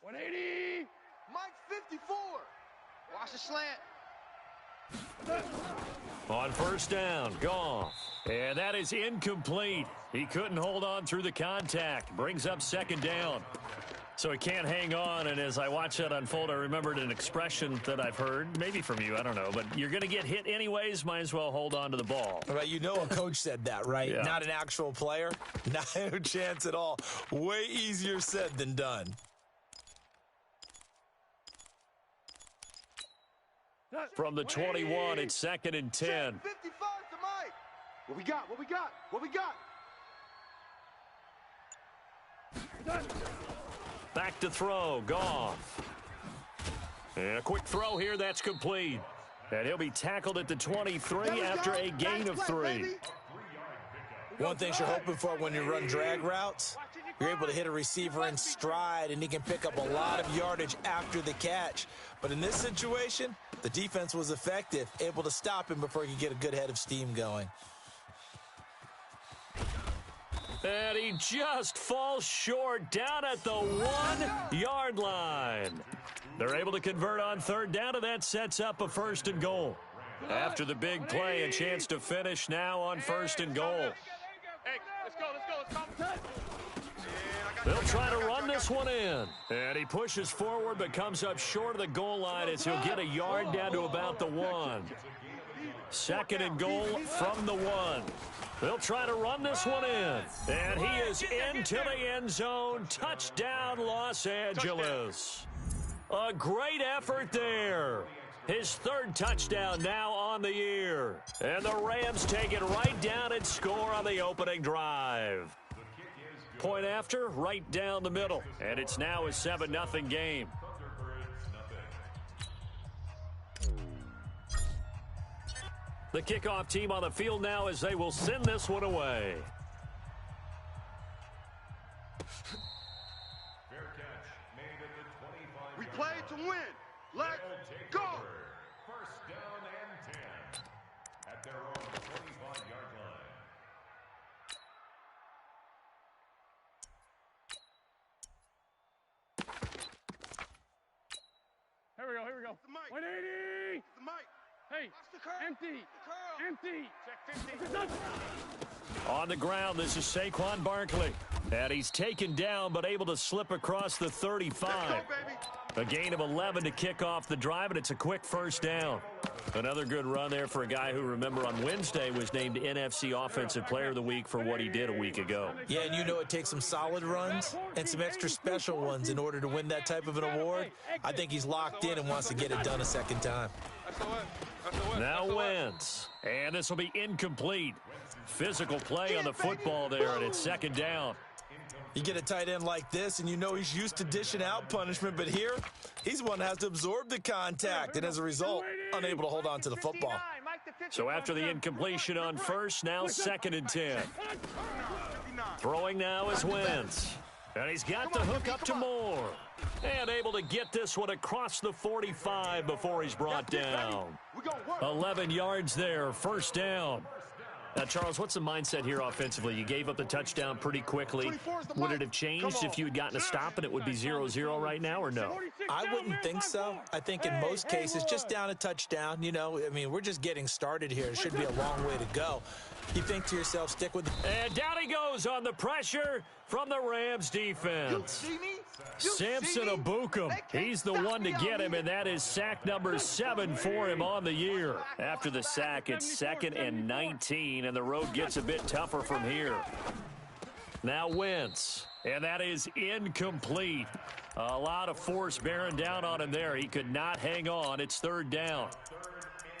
180. Mike 54. Watch the slant. On first down, Goff. And that is incomplete. He couldn't hold on through the contact. Brings up second down. So he can't hang on, and as I watch that unfold, I remembered an expression that I've heard, maybe from you, I don't know, but you're going to get hit anyways, might as well hold on to the ball. Right, you know a coach said that, right? Yeah. Not an actual player. No chance at all. Way easier said than done. From the 21, it's 2nd and 10. 55 to Mike. What we got? What we got? What we got? Back to throw, Goff. And a quick throw here, that's complete. And he'll be tackled at the 23 after a gain of 3. One thing you're hoping for when you run drag routes, you're able to hit a receiver in stride, and he can pick up a lot of yardage after the catch. But in this situation, the defense was effective, able to stop him before he could get a good head of steam going. And he just falls short down at the 1-yard line. They're able to convert on third down, and that sets up a 1st and goal. After the big play, a chance to finish now on 1st and goal. Hey, let's go. They'll try to run this one in. And he pushes forward but comes up short of the goal line as he'll get a yard down to about the 1. 2nd and goal from the 1. They'll try to run this one in. And he is into the end zone. Touchdown, Los Angeles. A great effort there. His 3rd touchdown now on the year. And the Rams take it right down and score on the opening drive. Point after, right down the middle. And it's now a 7-0 game. The kickoff team on the field now as they will send this one away. Fair catch made at the 25. We play to win. Let's go. First down and 10 at their own 25-yard line. Here we go. The mic. 180. The mic. Hey, Watch the curl. empty. The curl. Empty. Check 50. On the ground, this is Saquon Barkley. And he's taken down but able to slip across the 35. Let's go, baby. A gain of 11 to kick off the drive, and it's a quick first down. Another good run there for a guy who, remember, on Wednesday was named NFC Offensive Player of the Week for what he did a week ago. Yeah, and you know it takes some solid runs and some extra special ones in order to win that type of an award. I think he's locked in and wants to get it done a second time. Now Wentz. And this will be incomplete. Physical play on the football there, and it's 2nd down. You get a tight end like this, and you know he's used to dishing out punishment, but here, he's one that has to absorb the contact, and as a result, unable to hold on to the football. So after the incompletion on first, now 2nd and 10. Throwing now is Wentz. And he's got the hook up to Moore. And able to get this one across the 45 before he's brought down. 11 yards there, 1st down. Now, Charles, what's the mindset here offensively? You gave up the touchdown pretty quickly. Would it have changed if you had gotten a stop and it would be 0-0 right now, or no? I wouldn't think so. I think in most cases, just down a touchdown, you know, I mean, we're just getting started here. It should be a long way to go. You think to yourself, stick with the... And down he goes on the pressure from the Rams defense. Samson Abukum, he's the one to get him, and that is sack number 7 for him on the year. After the sack, it's 2nd and 19, and the road gets a bit tougher from here. Now Wentz, and that is incomplete. A lot of force bearing down on him there. He could not hang on. It's 3rd down.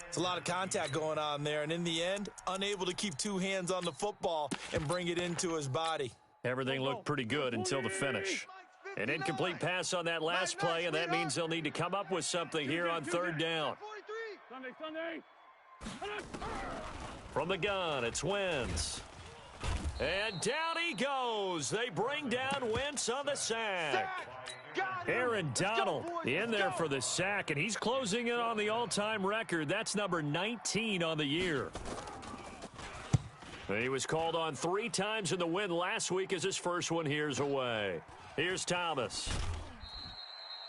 It's a lot of contact going on there, and in the end, unable to keep 2 hands on the football and bring it into his body. Everything looked pretty good until the finish. An incomplete pass on that last play, and that means they'll need to come up with something here on 3rd down. Sunday. From the gun, it's Wentz. And down he goes. They bring down Wentz on the sack. Aaron Donald in there for the sack, and he's closing in on the all-time record. That's number 19 on the year. He was called on 3 times in the win last week as his first one here's away. Here's Thomas.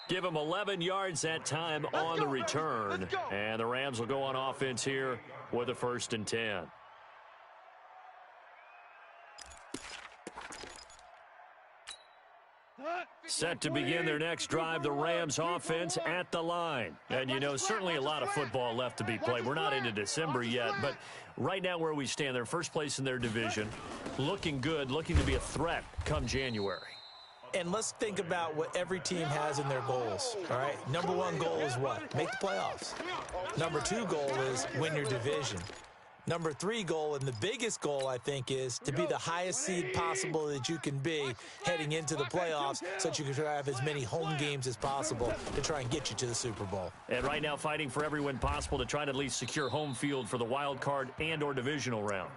Give them 11 yards that time on the return. And the Rams will go on offense here with a 1st and 10. Set to begin their next drive, the Rams offense at the line. And, you know, certainly a lot of football left to be played. We're not into December yet, but right now where we stand, they're first place in their division, looking good, looking to be a threat come January. And let's think about what every team has in their goals, all right? Number 1 goal is what? Make the playoffs. Number 2 goal is win your division. Number 3 goal, and the biggest goal, I think, is to be the highest seed possible that you can be heading into the playoffs so that you can try to have as many home games as possible to try and get you to the Super Bowl. And right now fighting for every win possible to try to at least secure home field for the wild card and or divisional round.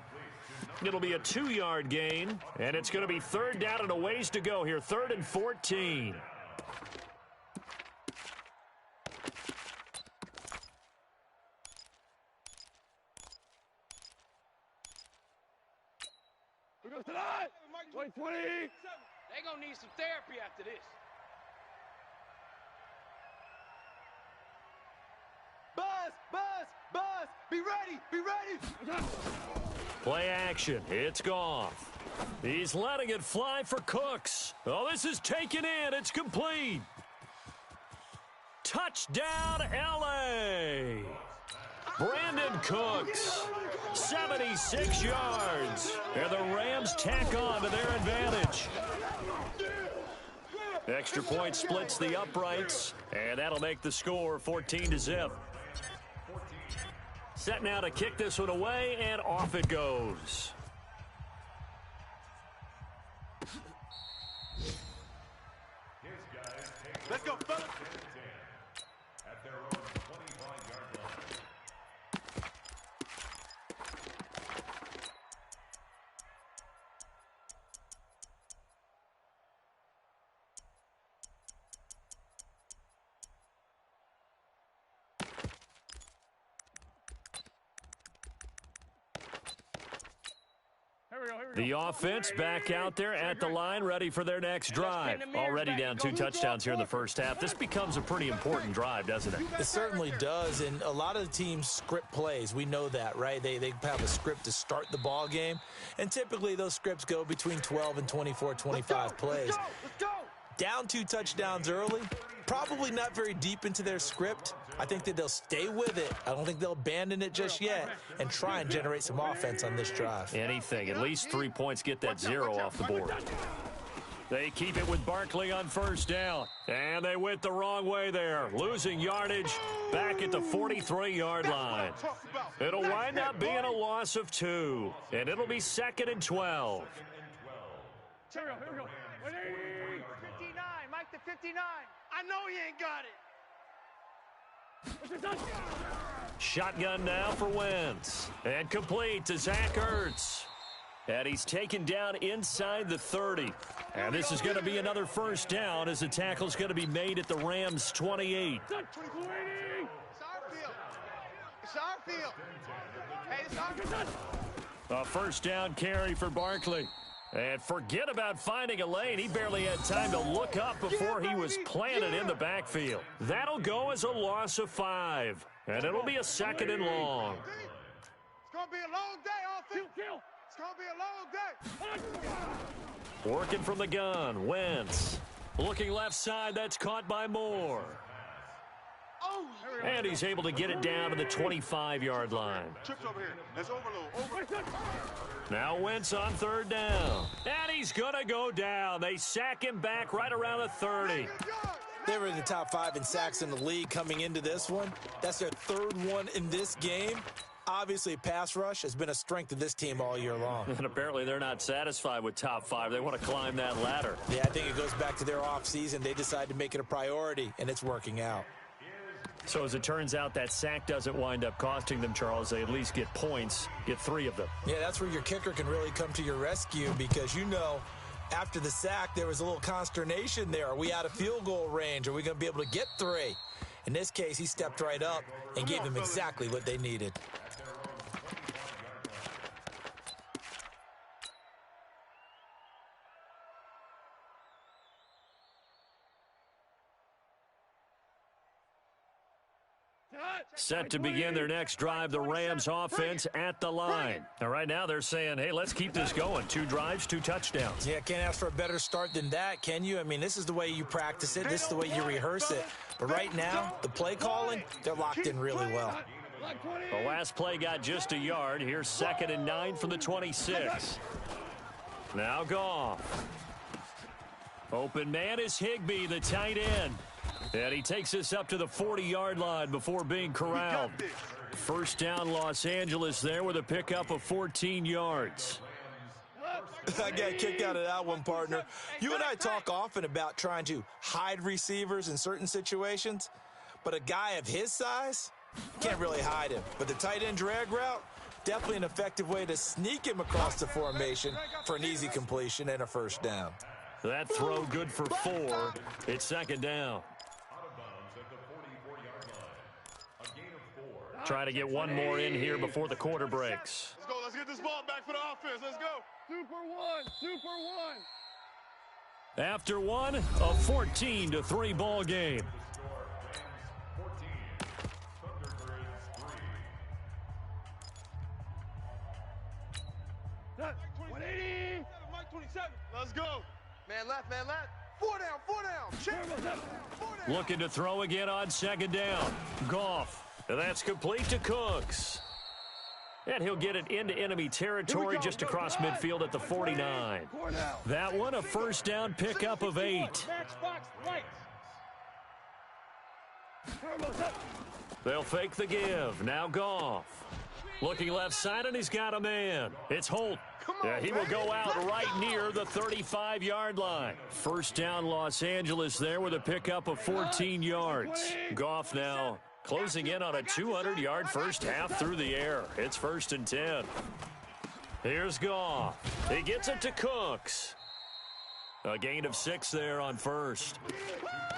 It'll be a 2-yard gain, and it's going to be 3rd down and a ways to go here, 3rd and 14. We go tonight. 20. They gonna need some therapy after this. Buzz, be ready. Play action. It's gone. He's letting it fly for Cooks. Oh, this is taken in. It's complete. Touchdown, L.A. Brandon Cooks, 76 yards. And the Rams tack on to their advantage. Extra point splits the uprights, and that'll make the score 14-0. Set now to kick this one away, and off it goes. Let's go, fellas. At their own 25-yard line. The offense back out there at the line, ready for their next drive. Already down 2 touchdowns here in the first half. This becomes a pretty important drive, doesn't it? It certainly does, and a lot of the teams script plays. We know that, right? They have a script to start the ball game, and typically those scripts go between 12 and 24, 25 plays. Let's go. Down 2 touchdowns early, probably not very deep into their script. I think that they'll stay with it. I don't think they'll abandon it just yet and try and generate some offense on this drive. Anything. At least 3 points, get that 0 off the board. They keep it with Barkley on 1st down. And they went the wrong way there. Losing yardage back at the 43-yard line. It'll wind up being a loss of 2. And it'll be 2nd and 12. Here we go. 59, Mike to 59. I know he ain't got it. Shotgun now for Wentz. And complete to Zach Ertz. And he's taken down inside the 30. And this is going to be another 1st down as the tackle's going to be made at the Rams' 28. It's our field. It's our field. Hey, it's our field. A 1st down carry for Barkley. And forget about finding a lane. He barely had time to look up before he was planted in the backfield. That'll go as a loss of 5. And it'll be a 2nd and long. It's going to be a long day, offense. It's going to be a long day. Working from the gun, Wentz. Looking left side, that's caught by Moore. And he's able to get it down to the 25-yard line. Trips over here. Let's overload. Now Wentz on 3rd down. And he's going to go down. They sack him back right around the 30. They were in the top 5 in sacks in the league coming into this one. That's their 3rd one in this game. Obviously, pass rush has been a strength of this team all year long. And apparently they're not satisfied with top 5. They want to climb that ladder. Yeah, I think it goes back to their offseason. They decided to make it a priority, and it's working out. So as it turns out, that sack doesn't wind up costing them, Charles. They at least get points, get 3 of them. Yeah, that's where your kicker can really come to your rescue because, you know, after the sack, there was a little consternation there. Are we out of field goal range? Are we going to be able to get 3? In this case, he stepped right up and gave them exactly what they needed. Set to begin their next drive, the Rams offense at the line. Now, right now they're saying, hey, let's keep this going. 2 drives, 2 touchdowns. Yeah, can't ask for a better start than that, can you? I mean, this is the way you practice it. This is the way you rehearse it. But right now, the play calling, they're locked in really well. The last play got just a yard. Here's 2nd and 9 from the 26. Now Goff. Open man is Higbee, the tight end. And he takes us up to the 40-yard line before being corralled. First down, Los Angeles there with a pickup of 14 yards. I got kicked out of that one, partner. You and I talk often about trying to hide receivers in certain situations, but a guy of his size can't really hide him. But the tight end drag route, definitely an effective way to sneak him across the formation for an easy completion and a first down. That throw good for 4. It's 2nd down. Try to get one more in here before the quarter breaks. Let's go. Let's get this ball back for the offense. Let's go. 2 for 1. 2 for 1. After one, a 14-3 ball game. 14, Thunderbirds 3. 180. Mike 27. Let's go. Man left, man left. 4 down, 4 down. Check. 4 down. Looking to throw again on 2nd down. Goff. And that's complete to Cooks. And he'll get it into enemy territory just across midfield at the 49. That one, a first down pickup of 8. They'll fake the give. Now Goff. Looking left side, and he's got a man. It's Holt. Yeah, he will go out right near the 35-yard line. First down, Los Angeles there with a pickup of 14 yards. Goff now closing in on a 200-yard first half through the air. It's 1st and 10. Here's Goff. He gets it to Cooks. A gain of 6 there on first.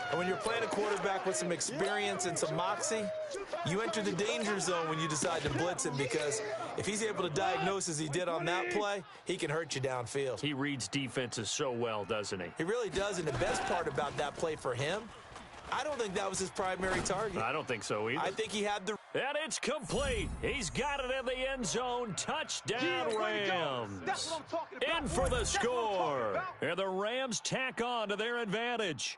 And when you're playing a quarterback with some experience and some moxie, you enter the danger zone when you decide to blitz him, because if he's able to diagnose as he did on that play, he can hurt you downfield. He reads defenses so well, doesn't he? He really does, and the best part about that play for him, I don't think that was his primary target. I don't think so either. I think he had the... And it's complete. He's got it in the end zone. Touchdown, Rams. In for the score. And the Rams tack on to their advantage.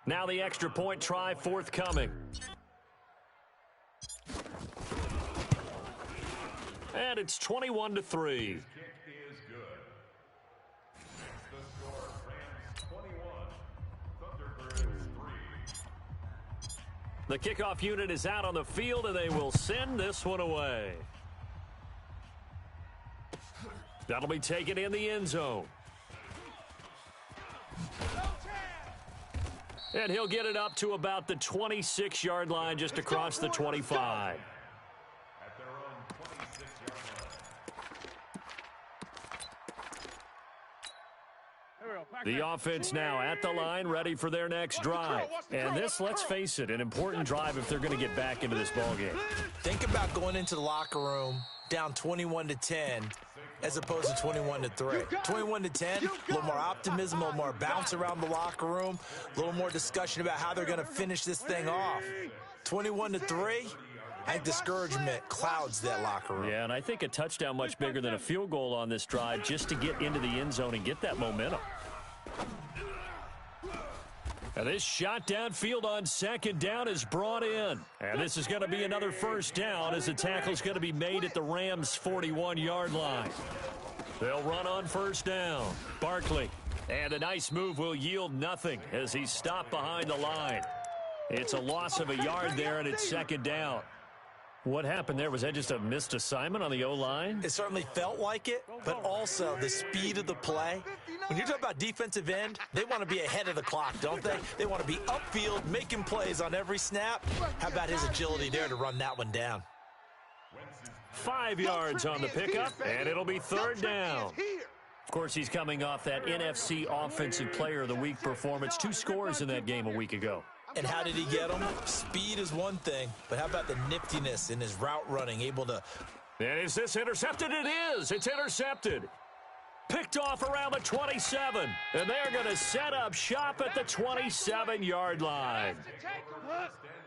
Now the extra point try forthcoming. And it's 21-3. Kick is good. The score, Rams 21, Thunderbirds 3. The kickoff unit is out on the field, and they will send this one away. That'll be taken in the end zone. And he'll get it up to about the 26-yard line, just across the 25. At their own 26-yard line. The offense now at the line, ready for their next drive. And this, let's face it, an important drive if they're going to get back into this ballgame. Think about going into the locker room down 21-10 as opposed to 21-3. 21-10, a little more optimism, a little more bounce around the locker room, a little more discussion about how they're going to finish this thing off. 21-3, I think discouragement clouds that locker room. Yeah, and I think a touchdown much bigger than a field goal on this drive just to get into the end zone and get that momentum. And this shot downfield on 2nd down is brought in. And this is going to be another first down as the tackle is going to be made at the Rams' 41-yard line. They'll run on first down. Barkley. And a nice move will yield nothing as he's stopped behind the line. It's a loss of a yard there, and it's 2nd down. What happened there? Was that just a missed assignment on the O-line? It certainly felt like it, but also the speed of the play. When you're talking about defensive end, they want to be ahead of the clock, don't they? They want to be upfield, making plays on every snap. How about his agility there to run that one down? 5 yards on the pickup, and it'll be 3rd down. Of course, he's coming off that NFC Offensive Player of the Week performance. 2 scores in that game a week ago. And how did he get them? Speed is one thing, but how about the niftiness in his route running, able to... And is this intercepted? It is. It's intercepted. Picked off around the 27. And they're going to set up shop at the 27-yard line.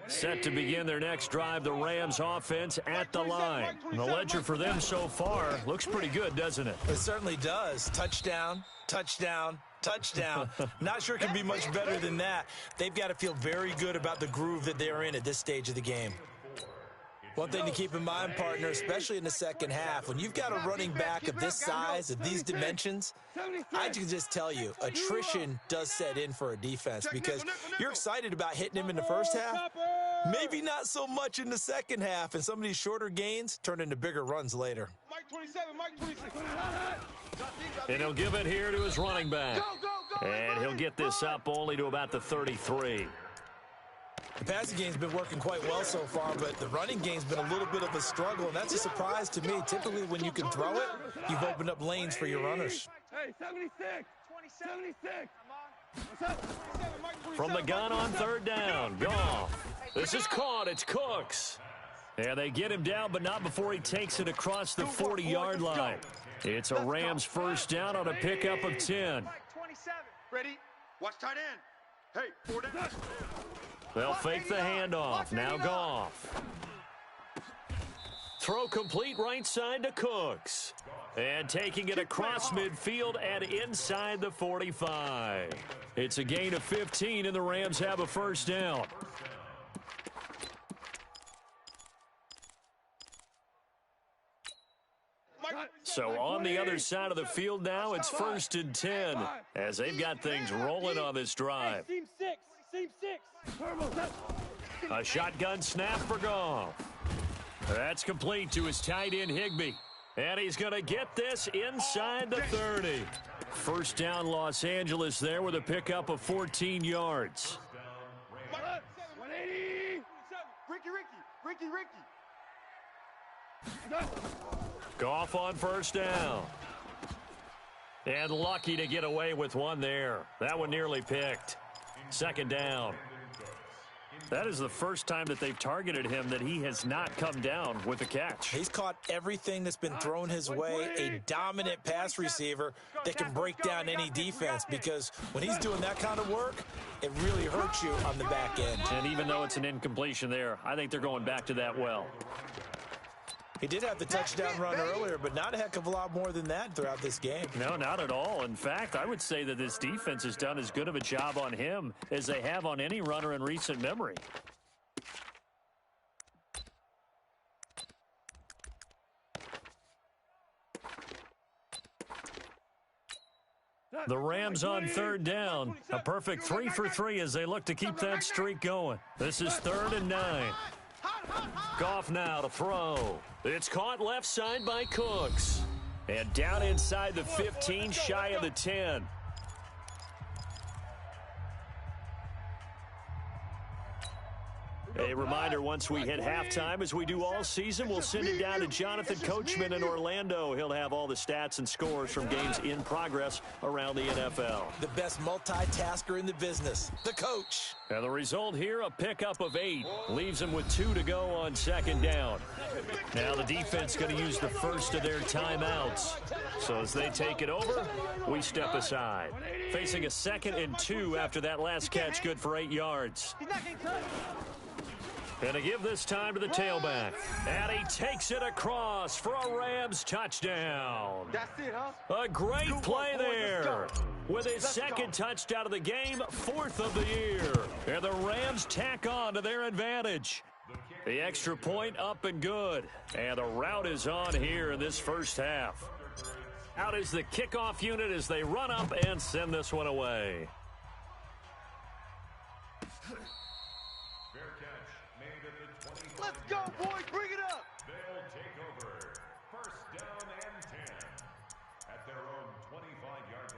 Set to begin their next drive, the Rams offense at the line. The ledger for them so far looks pretty good, doesn't it? It certainly does. Touchdown, touchdown, touchdown. Not sure it can be much better than that. They've got to feel very good about the groove that they're in at this stage of the game. One thing to keep in mind, partner, especially in the second half, when you've got a running back of this size, of these dimensions, I can just tell you, attrition does set in for a defense because you're excited about hitting him in the first half, maybe not so much in the second half, and some of these shorter gains turn into bigger runs later. And he'll give it here to his running back. And he'll get this up only to about the 33. The passing game's been working quite well so far, but the running game's been a little bit of a struggle, and that's a surprise to me. Typically, when you can throw it, you've opened up lanes for your runners. Hey, 76. 76. From the gun on third down, Goff. This is caught. It's Cooks. And they get him down, but not before he takes it across the 40-yard line. It's a Rams first down on a pickup of 10. Ready? Watch tight end. Hey, 4 down. They'll fake the handoff. Now Goff. Throw complete right side to Cooks. And taking it across midfield and inside the 45. It's a gain of 15, and the Rams have a first down. So on the other side of the field now, it's 1st and 10 as they've got things rolling on this drive. Team 6. A shotgun snap for Goff. That's complete to his tight end, Higbee. And he's going to get this inside the 30. First down, Los Angeles there with a pickup of 14 yards. 180. Ricky. Goff on first down. And lucky to get away with one there. That one nearly picked. Second down. That is the first time that they've targeted him that he has not come down with a catch. He's caught everything that's been thrown his way, a dominant pass receiver that can break down any defense, because when he's doing that kind of work, it really hurts you on the back end. And even though it's an incompletion there, I think they're going back to that well. He did have the touchdown run earlier, but not a heck of a lot more than that throughout this game. No, not at all. In fact, I would say that this defense has done as good of a job on him as they have on any runner in recent memory. The Rams on third down. A perfect 3 for 3 as they look to keep that streak going. This is 3rd and 9. Goff now to throw. It's caught left side by Cooks. And down inside the 15, shy of the 10. A reminder, once we hit halftime, as we do all season, we'll send it down to Jonathan Coachman in Orlando. He'll have all the stats and scores from games in progress around the NFL. The best multitasker in the business, the coach. And the result here, a pickup of 8. Leaves them with 2 to go on second down. Now the defense going to use the first of their timeouts. So as they take it over, we step aside. Facing a 2nd and 2 after that last catch, good for 8 yards. And to give this time to the tailback. And he takes it across for a Rams touchdown. That's it, huh? A great play there. With his second touchdown of the game, 4th of the year. And the Rams tack on to their advantage. The extra point up and good. And the route is on here in this first half. Out is the kickoff unit as they run up and send this one away. Let's go, boys. Bring it up. They'll take over. First down and 10 at their own 25-yard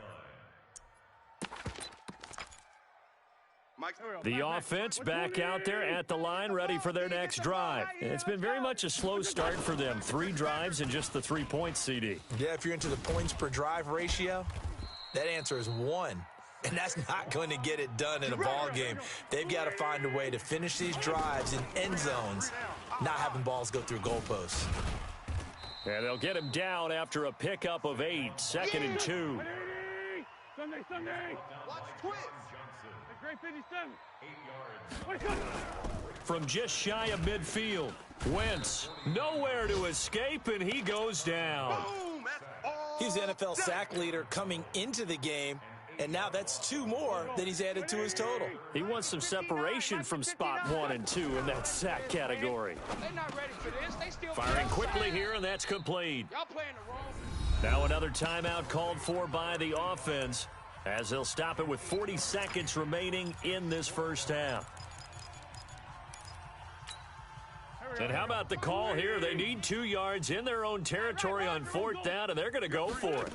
line. The offense back out there at the line, ready for their next drive. It's been very much a slow start for them. 3 drives and just the 3 points, CD. Yeah, if you're into the points per drive ratio, that answer is 1. And that's not going to get it done in a ball game. They've got to find a way to finish these drives in end zones, not having balls go through goalposts. And they'll get him down after a pickup of 8, 2nd and 2. Sunday. Watch twist. Great 57. 8 yards. From just shy of midfield, Wentz nowhere to escape, and he goes down. Boom. That's all. He's the NFL sack leader coming into the game, and now that's 2 more that he's added to his total. He wants some separation from spot 1 and 2 in that sack category. They're not ready for this. They still Firing quickly here, and that's complete. Y'all playing the wrong. Now another timeout called for by the offense, as they'll stop it with 40 seconds remaining in this first half. And how about the call here? They need 2 yards in their own territory on 4th down, and they're going to go for it.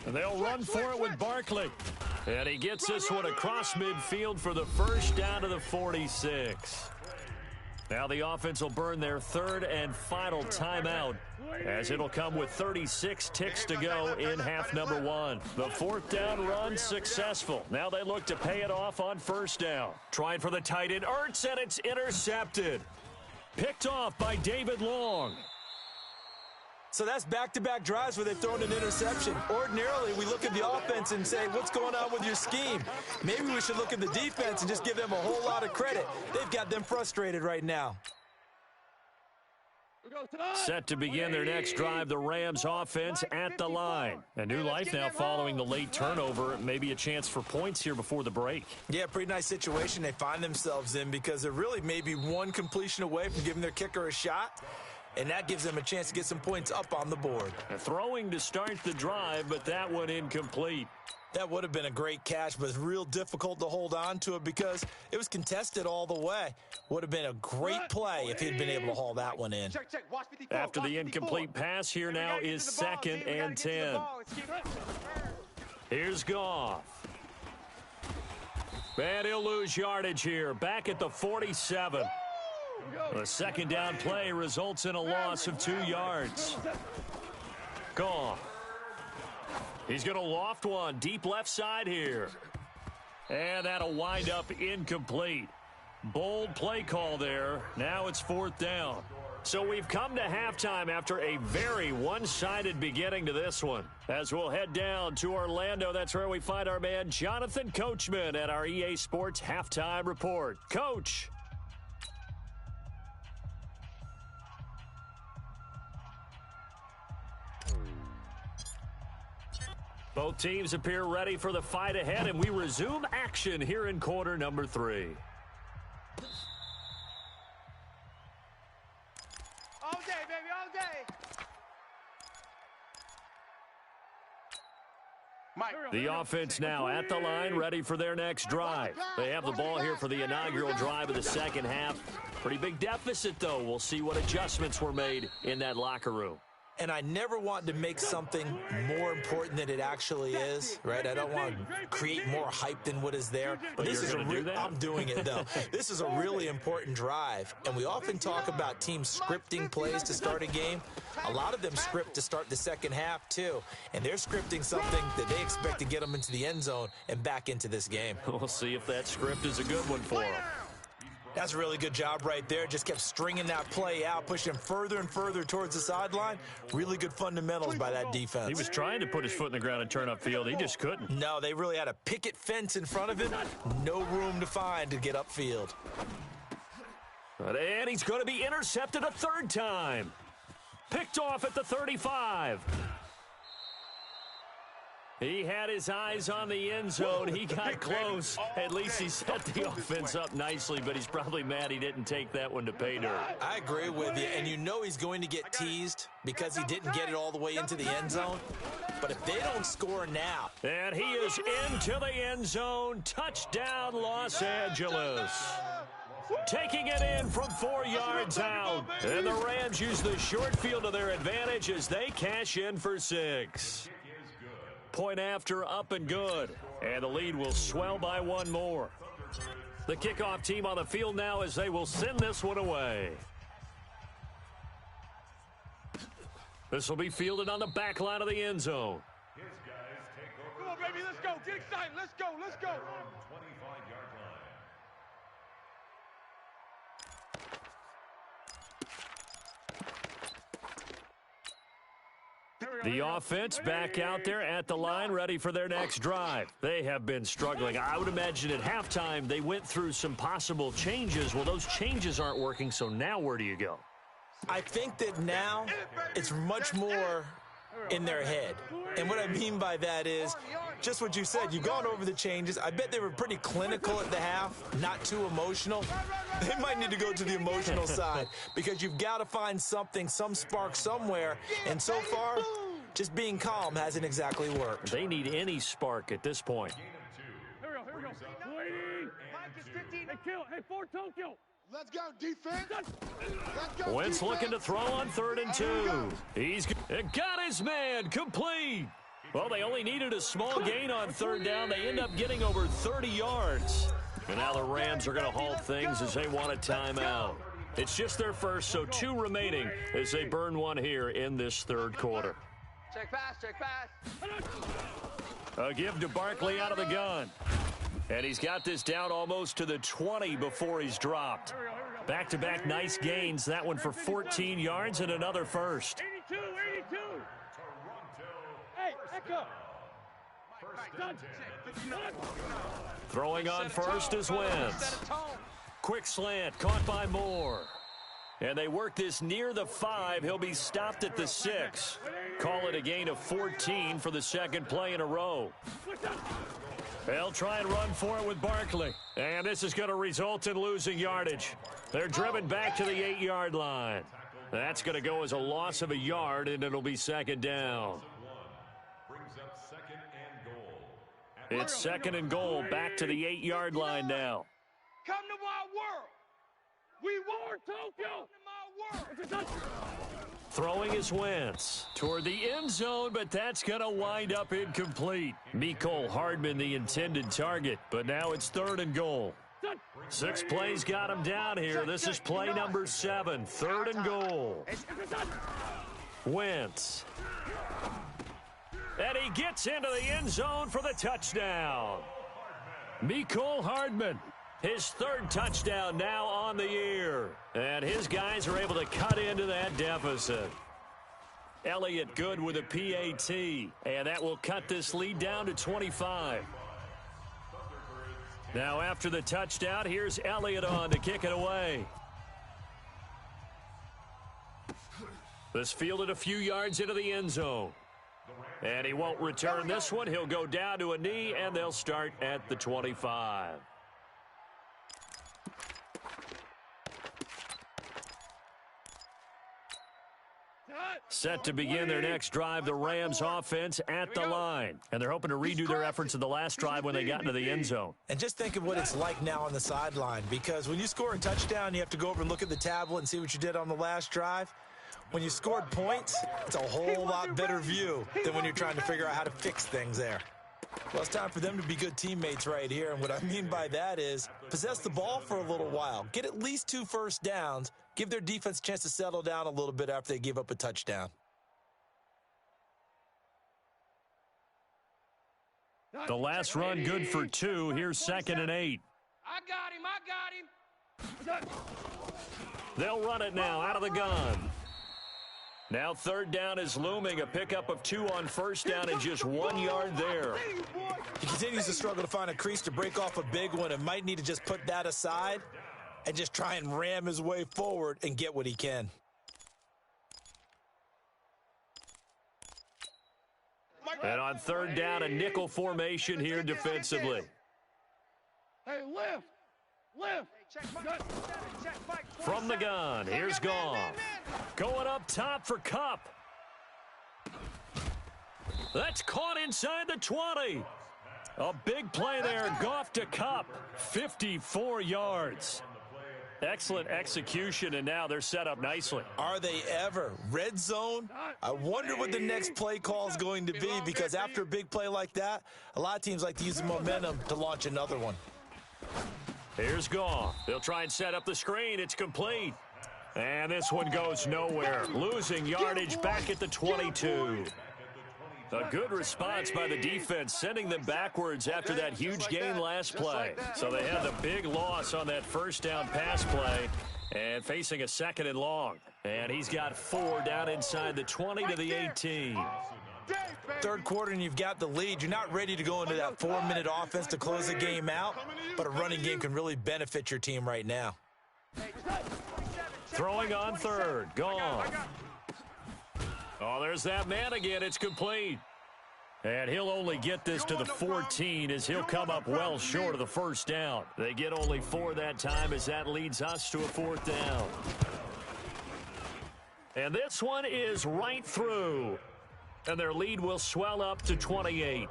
And they'll run for it with Barkley. And he gets this one across midfield for the first down to the 46. Now the offense will burn their 3rd and final timeout, as it'll come with 36 ticks to go in half number 1. The 4th down run successful. Now they look to pay it off on 1st down. Trying for the tight end, Ertz, and it's intercepted. Picked off by David Long. So that's back-to-back drives where they've thrown an interception. Ordinarily, we look at the offense and say, what's going on with your scheme? Maybe we should look at the defense and just give them a whole lot of credit. They've got them frustrated right now. Set to begin their next drive, the Rams offense at the line. A new life now following the late turnover. Maybe a chance for points here before the break. Yeah, pretty nice situation they find themselves in, because they're really maybe one completion away from giving their kicker a shot. And that gives them a chance to get some points up on the board. Throwing to start the drive, but that one incomplete. That would have been a great catch, but it's real difficult to hold on to it because it was contested all the way. Would have been a great play if he'd been able to haul that one in. Check. Watch 54. After the incomplete pass, here now is 2nd and 10. Here's Goff. And he'll lose yardage here. Back at the 47. The 2nd down play results in a loss of 2 yards. Goff. He's going to loft one deep left side here. And that'll wind up incomplete. Bold play call there. Now it's 4th down. So we've come to halftime after a very one-sided beginning to this one. As we'll head down to Orlando, that's where we find our man Jonathan Coachman at our EA Sports Halftime Report. Coach. Both teams appear ready for the fight ahead, and we resume action here in quarter number 3. All day, baby, all day. Mike. The offense now at the line, ready for their next drive. They have the ball here for the inaugural drive of the second half. Pretty big deficit, though. We'll see what adjustments were made in that locker room. And I never want to make something more important than it actually is, right? I don't want to create more hype than what is there. But this is I'm doing it, though. This is a really important drive. And we often talk about teams scripting plays to start a game. A lot of them script to start the second half, too. And they're scripting something that they expect to get them into the end zone and back into this game. We'll see if that script is a good one for them. That's a really good job right there. Just kept stringing that play out, pushing him further and further towards the sideline. Really good fundamentals by that defense. He was trying to put his foot in the ground and turn upfield. He just couldn't. No, they really had a picket fence in front of him. No room to find to get upfield. And he's going to be intercepted a 3rd time. Picked off at the 35. He had his eyes on the end zone. He got close. At least he set the offense up nicely, but he's probably mad he didn't take that one to pay dirt. I agree with you, and you know he's going to get teased because he didn't get it all the way into the end zone. But if they don't score now. And he is into the end zone. Touchdown, Los Angeles. Taking it in from 4 yards out. And the Rams use the short field to their advantage as they cash in for 6. Point after, up and good. And the lead will swell by 1 more. The kickoff team on the field now as they will send this one away. This will be fielded on the back line of the end zone. His guys take over. Come on, baby, let's go. Get excited. Let's go. Let's go. 25-yard line. The offense back out there at the line, ready for their next drive. They have been struggling. I would imagine at halftime they went through some possible changes. Well, those changes aren't working, so now where do you go? I think that now it's much more in their head. And what I mean by that is just what you said. You've gone over the changes. I bet they were pretty clinical at the half, not too emotional. They might need to go to the emotional side because you've got to find something, some spark somewhere. And so far, just being calm hasn't exactly worked. They need any spark at this point. Here we go. Mike is 15. Hey, kill. Hey, Fort Tokyo. Let's go, defense. Let's go, Wentz defense. looking to throw on 3rd and 2. He's got his man complete. Well, they only needed a small gain on 3rd down. They end up getting over 30 yards. And now the Rams are going to halt things as they want a timeout. It's just their first, so 2 remaining as they burn one here in this 3rd quarter. Check pass. A give to Barkley out of the gun. And he's got this down almost to the 20 before he's dropped. Back-to-back nice gains. That one for 14 yards and another first. 82. Hey, Echo. Throwing on first is Wentz. Quick slant, caught by Moore. And they work this near the 5. He'll be stopped at the 6. Call it a gain of 14 for the second play in a row. They'll try and run for it with Barkley. And this is going to result in losing yardage. They're driven back to the 8-yard line. That's going to go as a loss of a yard, and it'll be 2nd down. It's 2nd and goal, back to the 8-yard line now. Come to my world. We want Tokyo. Come to my world. Throwing is Wentz toward the end zone, but that's going to wind up incomplete. Mecole Hardman, the intended target, but now it's 3rd and goal. 6 plays got him down here. This is play number 7, 3rd and goal. Wentz. And he gets into the end zone for the touchdown. Mecole Hardman, his 3rd touchdown now on the year. And his guys are able to cut into that deficit. Elliott good with a PAT. And that will cut this lead down to 25. Now after the touchdown, here's Elliott on to kick it away. This fielded a few yards into the end zone. And he won't return this one. He'll go down to a knee, and they'll start at the 25. Set to begin their next drive, the Rams offense at the line. And they're hoping to redo their efforts in the last drive when they got into the end zone. And just think of what it's like now on the sideline, because when you score a touchdown, you have to go over and look at the tablet and see what you did on the last drive. When you scored points, it's a whole lot better view than when you're trying to figure out how to fix things there. Well, it's time for them to be good teammates right here, and what I mean by that is possess the ball for a little while, get at least 2 first downs, give their defense a chance to settle down a little bit after they give up a touchdown. The last run good for 2. Here's 2nd and 8. I got him. They'll run it now out of the gun. Now 3rd down is looming. A pickup of 2 on 1st down and just 1 yard there. He continues to struggle to find a crease to break off a big one and might need to just put that aside and just try and ram his way forward and get what he can. And on 3rd down, a nickel formation here defensively. Hey, lift. From the gun, here's Goff. Going up top for Kupp. That's caught inside the 20. A big play there, Goff to Kupp. 54 yards. Excellent execution, and now they're set up nicely. Are they ever? Red zone? I wonder what the next play call is going to be, because after a big play like that, a lot of teams like to use the momentum to launch another one. Here's Goff. They'll try and set up the screen. It's complete. And this one goes nowhere. Losing yardage back at the 22. A good response by the defense, sending them backwards after that huge gain last play. So they had the big loss on that 1st down pass play and facing a 2nd and long. And he's got 4 down inside the 20 to the 18. Third quarter and you've got the lead. You're not ready to go into that 4-minute offense to close the game out, but a running game can really benefit your team right now. Throwing on third. Gone. Oh, there's that man again. It's complete. And he'll only get this to the 14 as he'll come up well short of the first down. They get only 4 that time as that leads us to a 4th down. And this one is right through. And their lead will swell up to 28.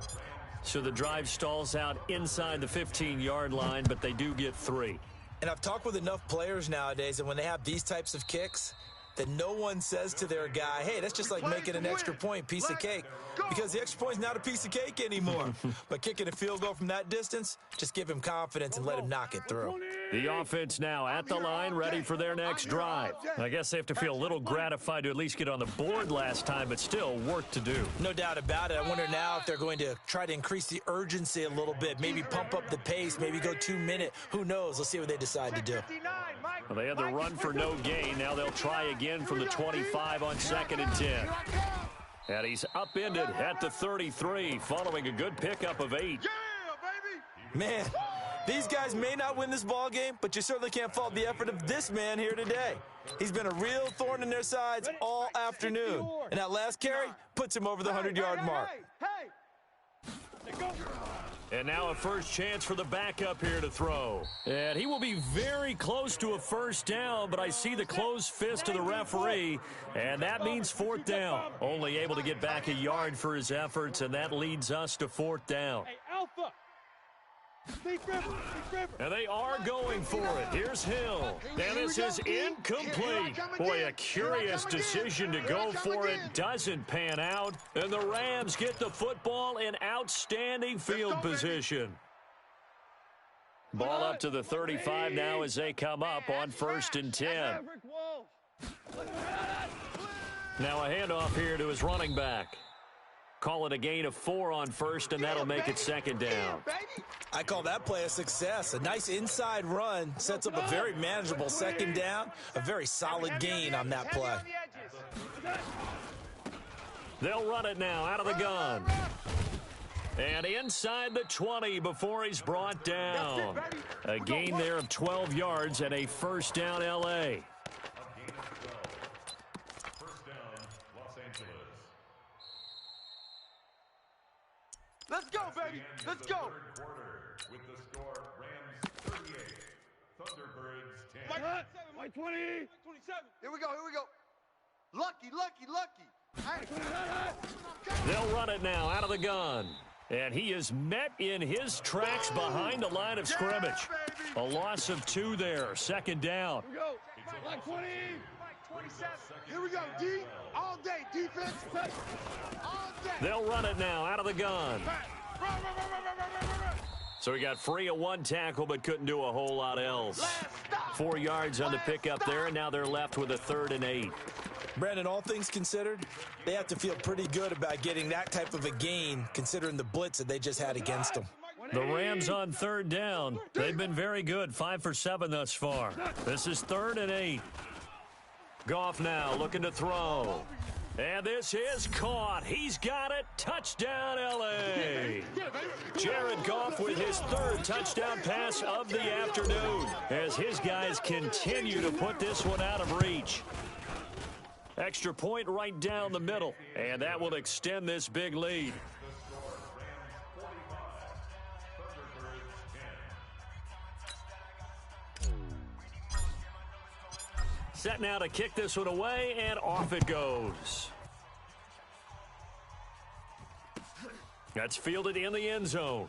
So the drive stalls out inside the 15-yard line, but they do get 3. And I've talked with enough players nowadays that when they have these types of kicks, that no one says to their guy, hey, that's just like making an extra point, piece of cake. Because the extra point's not a piece of cake anymore. But kicking a field goal from that distance, just give him confidence and let him knock it through. The offense now at the line, ready for their next drive. I guess they have to feel a little gratified to at least get on the board last time, but still work to do. No doubt about it. I wonder now if they're going to try to increase the urgency a little bit, maybe pump up the pace, maybe go 2-minute. Who knows? Let's see what they decide to do. Well, they had the run for no gain. Now they'll try again from the 25 on 2nd and 10. And he's upended at the 33 following a good pickup of 8. Man, these guys may not win this ball game, but you certainly can't fault the effort of this man here today. He's been a real thorn in their sides all afternoon. And that last carry puts him over the 100-yard mark. And now a first chance for the backup here to throw. And he will be very close to a first down, but I see the closed fist of the referee, and that means 4th down. Only able to get back a yard for his efforts, and that leads us to 4th down. Hey, Alpha. And they are going for it. Here's Hill. And this is incomplete. Boy, a curious decision to go for it. Doesn't pan out. And the Rams get the football in outstanding field position. Ball up to the 35 now as they come up on 1st and 10. Now a handoff here to his running back. Call it a gain of 4 on 1st, and that'll make it 2nd down. I call that play a success. A nice inside run sets up a very manageable 2nd down. A very solid gain on that play. They'll run it now out of the gun. And inside the 20 before he's brought down. A gain there of 12 yards and a 1st down L.A. Let's go, baby. Let's go. Third quarter with the score Rams 38, Thunderbirds 10. White 20. 27. Here we go. Lucky. They'll run it now out of the gun. And he is met in his tracks behind the line of scrimmage. A loss of 2 there. 2nd down. Here we go. Black 20. 27. Here we go, D. All day, defense. All day. They'll run it now out of the gun. So he got free of 1 tackle but couldn't do a whole lot else. 4 yards on the pickup there, and now they're left with a 3rd and 8. Brandon, all things considered, they have to feel pretty good about getting that type of a gain considering the blitz that they just had against them. The Rams on 3rd down. They've been very good, 5 for 7 thus far. This is 3rd and 8. Goff now looking to throw. And this is caught. He's got it. Touchdown, L.A. Jared Goff with his 3rd touchdown pass of the afternoon as his guys continue to put this one out of reach. Extra point right down the middle, and that will extend this big lead. Set now to kick this one away, and off it goes. That's fielded in the end zone.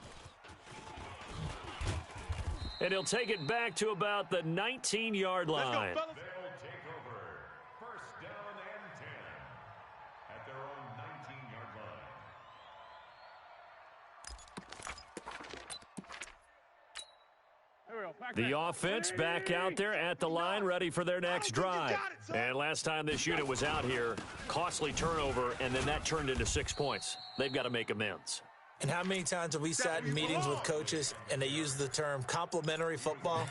And he'll take it back to about the 19-yard line. They'll take over 1st down and 10 at their own 19-yard line. The offense back out there at the line, ready for their next drive. And last time this unit was out here, costly turnover, and then that turned into 6 points. They've got to make amends. And how many times have we sat in meetings with coaches and they use the term complementary football?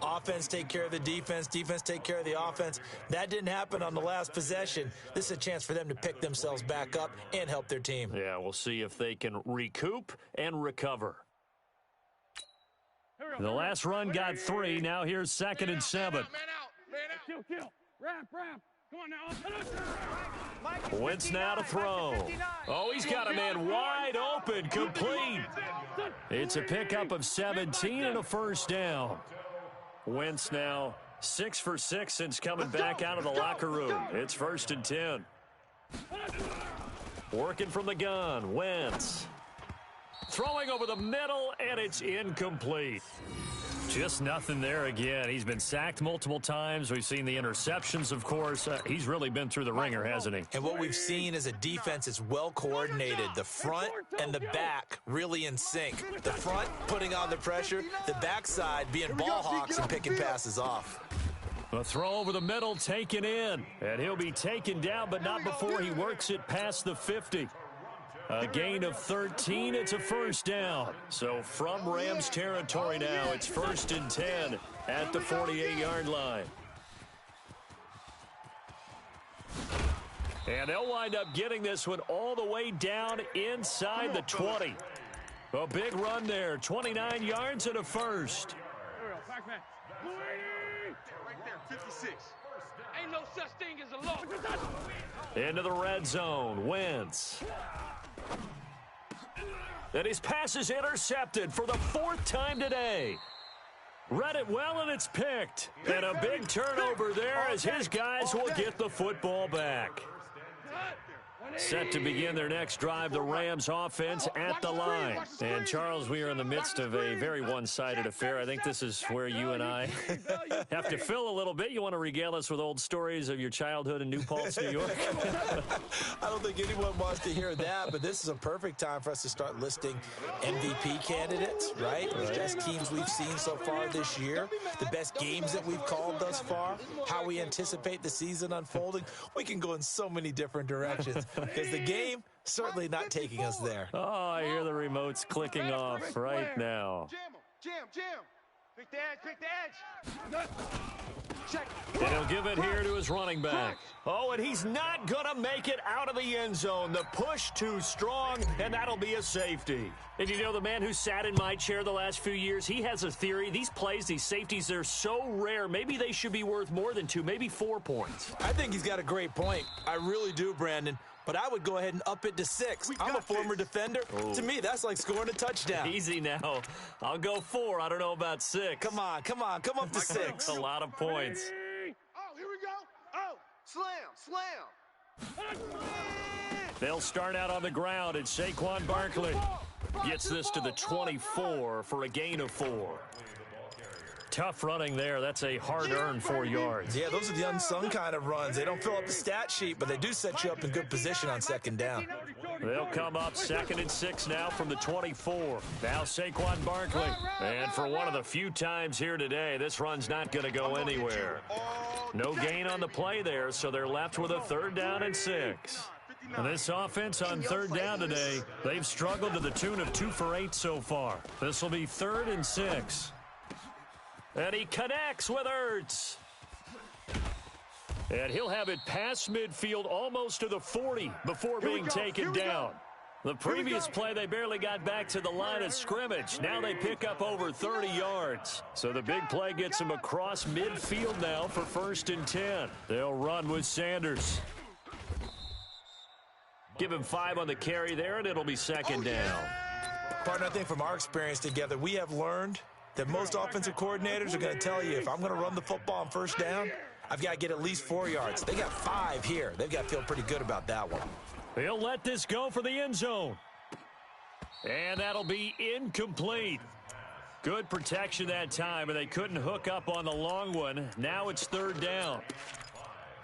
Offense take care of the defense, defense take care of the offense. That didn't happen on the last possession. This is a chance for them to pick themselves back up and help their team. Yeah, we'll see if they can recoup and recover. The last run got 3. Now here's 2nd and 7. Kill. Ramp. Come on now. Wentz now to throw. Oh, he's got a man wide open, complete. It's a pickup of 17 and a first down. Wentz now 6 for 6 since coming back out of the locker room. It's 1st and 10. Working from the gun, Wentz. Throwing over the middle, and it's incomplete. Just nothing there again. He's been sacked multiple times. We've seen the interceptions, of course. He's really been through the ringer, hasn't he? And what we've seen is a defense that's well coordinated. The front and the back really in sync. The front putting on the pressure, the backside being ball hawks and picking passes off. A throw over the middle taken in. And he'll be taken down, but not before he works it past the 50. A gain of 13, it's a first down. So from Rams territory now, it's 1st and 10 at the 48-yard line. And they'll wind up getting this one all the way down inside the 20. A big run there, 29 yards and a first. Right there, 56. Ain't no such thing as a loss. Into the red zone, Wentz. And his pass is intercepted for the 4th time today. Read it well, and it's picked. And a big turnover there as his guys will get the football back. Set to begin their next drive, the Rams offense at the line. And, Charles, we are in the midst of a very one-sided affair. I think this is where you and I have to fill a little bit. You want to regale us with old stories of your childhood in New Paltz, New York? I don't think anyone wants to hear that, but this is a perfect time for us to start listing MVP candidates, right? The best teams we've seen so far this year, the best games that we've called thus far, how we anticipate the season unfolding. We can go in so many different directions. Because the game certainly not taking us there. Oh, I hear the remotes clicking off right now. Jam. Pick the edge. Check. And he'll give it here to his running back. Oh, and he's not going to make it out of the end zone. The push too strong, and that'll be a safety. And you know, the man who sat in my chair the last few years, he has a theory. These plays, these safeties, they're so rare. Maybe they should be worth more than 2, maybe 4 points. I think he's got a great point. I really do, Brandon. But I would go ahead and up it to 6. I'm a former defender. Oh. To me, that's like scoring a touchdown. Easy now. I'll go 4. I don't know about 6. Come on. Come up to 6. That's a lot of points. Oh, here we go. Oh, slam. They'll start out on the ground, and Saquon Barkley gets this to the 24 for a gain of 4. Tough running there. That's a hard-earned 4 yards. Yeah, those are the unsung kind of runs. They don't fill up the stat sheet, but they do set you up in good position on 2nd down. They'll come up 2nd and 6 now from the 24. Now Saquon Barkley. And for one of the few times here today, this run's not going to go anywhere. No gain on the play there, so they're left with a 3rd down and 6. And this offense on 3rd down today, they've struggled to the tune of 2 for 8 so far. This will be 3rd and 6. And he connects with Ertz. And he'll have it past midfield almost to the 40 before being taken down. The previous play, they barely got back to the line of scrimmage. Now they pick up over 30 yards. So the big play gets them across midfield now for 1st and 10. They'll run with Sanders. Give him 5 on the carry there, and it'll be 2nd down. Partner, I think from our experience together, we have learned that most offensive coordinators are going to tell you, if I'm going to run the football on 1st down, I've got to get at least 4 yards. They got 5 here. They've got to feel pretty good about that one. He'll let this go for the end zone. And that'll be incomplete. Good protection that time, and they couldn't hook up on the long one. Now it's 3rd down.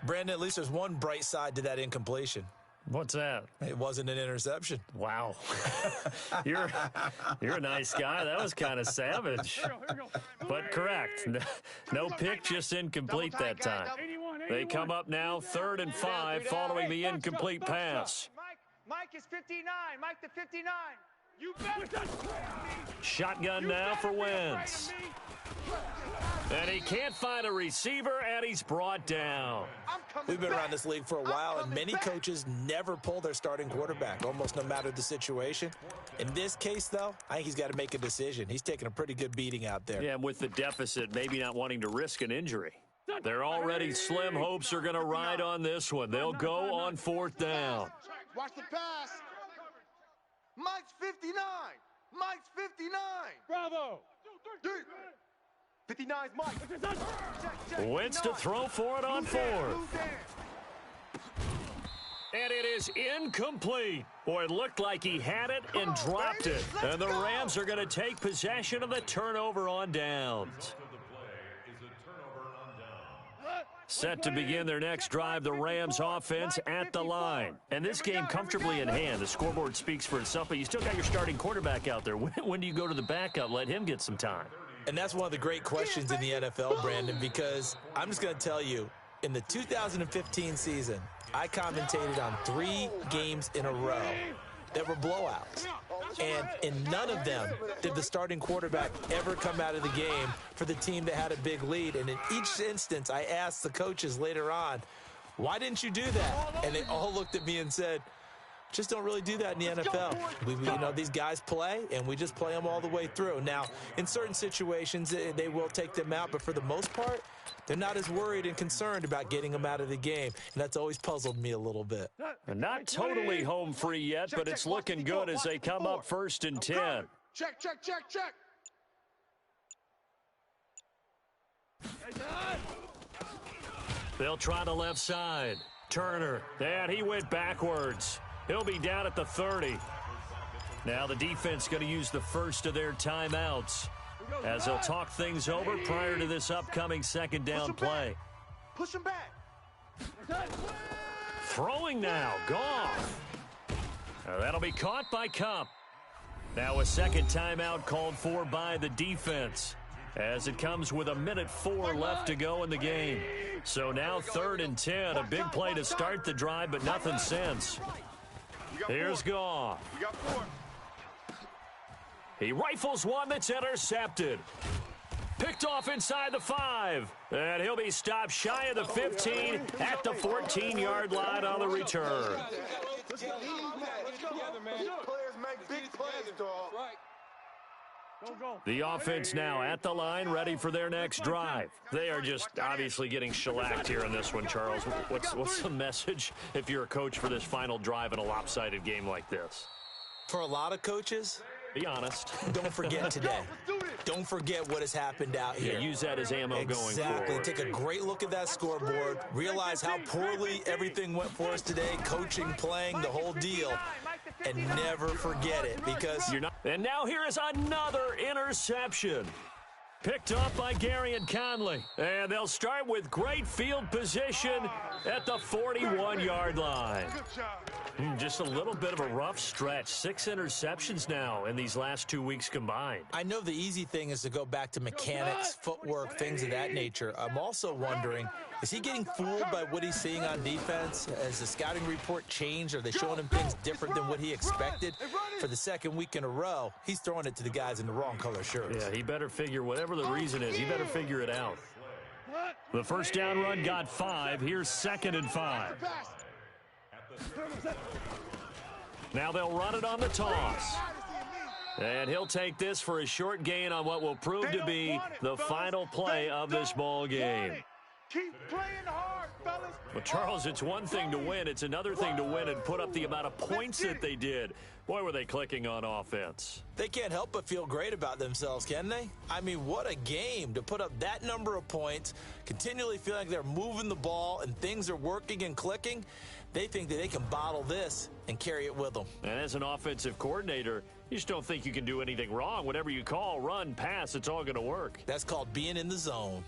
Brandon, at least there's one bright side to that incompletion. What's that? It wasn't an interception. Wow. You're a nice guy. That was kind of savage. But correct. No pick, just incomplete that time. They come up now 3rd and 5 following the incomplete pass. Mike is 59. Mike the 59. Shotgun now for Wentz. And he can't find a receiver, and he's brought down. We've been around this league for a while, and many coaches never pull their starting quarterback, almost no matter the situation. In this case, though, I think he's got to make a decision. He's taking a pretty good beating out there. Yeah, and with the deficit, maybe not wanting to risk an injury. Their already slim hopes are going to ride on this one. They'll go on 4th down. Watch the pass. Mike's 59. Mike's 59. Bravo. 59's Mike. Wentz to throw for it on 4th. And it is incomplete. Boy, it looked like he had it and dropped it. And the Rams are going to take possession of the turnover on downs. Set to begin their next drive, the Rams offense at the line. And this game comfortably in hand. The scoreboard speaks for itself, but you still got your starting quarterback out there. When do you go to the backup? Let him get some time. And that's one of the great questions in the NFL, Brandon, because I'm just going to tell you, in the 2015 season, I commentated on 3 games in a row that were blowouts. And in none of them did the starting quarterback ever come out of the game for the team that had a big lead. And in each instance, I asked the coaches later on, why didn't you do that? And they all looked at me and said, just don't really do that in the NFL. You know, these guys play, and we just play them all the way through. Now, in certain situations, they will take them out, but for the most part, they're not as worried and concerned about getting them out of the game, and that's always puzzled me a little bit. And not totally home free yet, but it's looking good as they come up 1st and 10. Check, check, check, check. They'll try the left side. Turner, and he went backwards. He'll be down at the 30. Now the defense going to use the first of their timeouts as they'll talk things over prior to this upcoming 2nd down play. Push him back. Throwing now, Goff. That'll be caught by Kupp. Now a 2nd timeout called for by the defense as it comes with 1:04 left to go in the game. So now 3rd and 10, a big play to start the drive, but nothing since. Here's Goff. We got 4. He rifles one that's intercepted. Picked off inside the 5. And he'll be stopped shy of the 15 at the 14-yard line on the return. Players make big plays, dog. The offense now at the line, ready for their next drive. They are just obviously getting shellacked here in this one, Charles. What's the message if you're a coach for this final drive in a lopsided game like this? For a lot of coaches, be honest. Don't forget today. Don't forget what has happened out here. Yeah, use that as ammo going forward. Exactly. Take a great look at that scoreboard. Realize how poorly everything went for us today. Coaching, playing, the whole deal. And never forget it because you're not. And now here is another interception. Picked off by Gary and Conley. And they'll start with great field position at the 41-yard line. Just a little bit of a rough stretch. 6 interceptions now in these last 2 weeks combined. I know the easy thing is to go back to mechanics, footwork, things of that nature. I'm also wondering, is he getting fooled by what he's seeing on defense? Has the scouting report changed? Are they showing him things different than what he expected? For the 2nd week in a row, he's throwing it to the guys in the wrong color shirts. Yeah, he better figure, whatever the reason is, he better figure it out. The 1st down run got 5. Here's 2nd and 5. Now they'll run it on the toss. And he'll take this for a short gain on what will prove to be the final play of this ball game. Keep playing hard, fellas. Well, Charles, it's one thing to win. It's another thing to win and put up the amount of points that they did. Boy, were they clicking on offense. They can't help but feel great about themselves, can they? I mean, what a game to put up that number of points, continually feel like they're moving the ball and things are working and clicking. They think that they can bottle this and carry it with them. And as an offensive coordinator, you just don't think you can do anything wrong. Whatever you call, run, pass, it's all going to work. That's called being in the zone.